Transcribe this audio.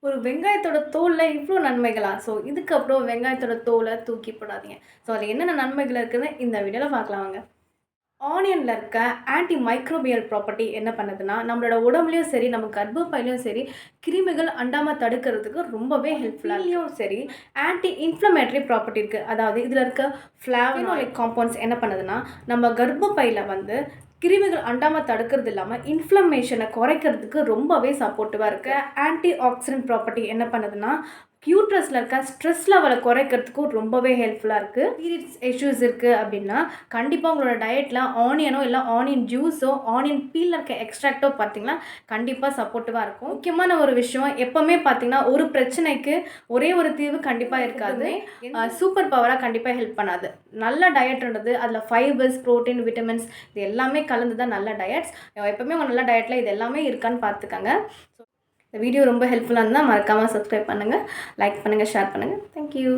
ஒரு வெங்காயத்தோட தோல்ல இவ்ளோ நன்மைகளா? ஸோ இதுக்கப்புறம் வெங்காயத்தோட தோல தூக்கி போடாதீங்க. ஸோ அதில என்னென்ன நன்மைகள் இருக்குன்னு இந்த வீடியோல பார்க்கலாம் வாங்க. ஆனியன்ல இருக்க ஆன்டி மைக்ரோபியல் ப்ராப்பர்ட்டி என்ன பண்ணுதுன்னா, நம்மளோட உடம்புலயும் சரி, நம்ம கர்ப்பப்பையிலயும் சரி, கிருமிகள் அண்டாம தடுக்கிறதுக்கு ரொம்பவே ஹெல்ப்ஃபுல்லா இருக்கு. சரி, ஆன்டி இன்ஃப்ளமேட்டரி ப்ராப்பர்ட்டி இருக்கு. அதாவது இதில இருக்க ஃப்ளாவனாலிக் காம்பவுண்ட்ஸ் என்ன பண்ணுதுன்னா, நம்ம கர்ப்பப்பையில வந்து கிருமிகள் அண்டாம தடுக்கிறது இல்லாம, இன்ஃப்ளமேஷன குறைக்கிறதுக்கு ரொம்பவே சப்போர்ட்டிவா இருக்கு. ஆன்டி ஆக்ஸிடென்ட் ப்ராப்பர்ட்டி என்ன பண்ணுதுன்னா, யூட்ரஸ்ல இருக்க ஸ்ட்ரெஸ் லெவல குறைக்கிறதுக்கும் ரொம்பவே ஹெல்ப்ஃபுல்லா இருக்கு. பீரியட்ஸ் இஷ்யூஸ் இருக்கு அப்படின்னா, கண்டிப்பா உங்களோட டயட்ல ஆனியனோ இல்ல ஆனியன் ஜூஸோ, ஆனியன் பீல்ல இருக்க எக்ஸ்ட்ராக்ட்டோ பார்த்தீங்கன்னா, கண்டிப்பா சப்போர்ட்டிவா இருக்கும். முக்கியமான ஒரு விஷயம் எப்பவுமே பார்த்தீங்கன்னா, ஒரு பிரச்சனைக்கு ஒரே ஒரு தீர்வு கண்டிப்பா இருக்காது. சூப்பர் பவரா கண்டிப்பா ஹெல்ப் பண்ணாது. நல்ல டயட்ன்றது அதில ஃபைபர்ஸ், புரோட்டீன், விட்டமின்ஸ் இது எல்லாமே கலந்து தான் நல்ல டயட்ஸ். எப்பவுமே உங்க நல்ல டயட்ல இது எல்லாமே இருக்கான்னு பார்த்துக்கங்க. இந்த வீடியோ ரொம்ப ஹெல்ப்ஃபுல்லா இருந்தா மறக்காம சப்ஸ்கிரைப் பண்ணுங்க, லைக் பண்ணுங்க, ஷேர் பண்ணுங்க. Thank you.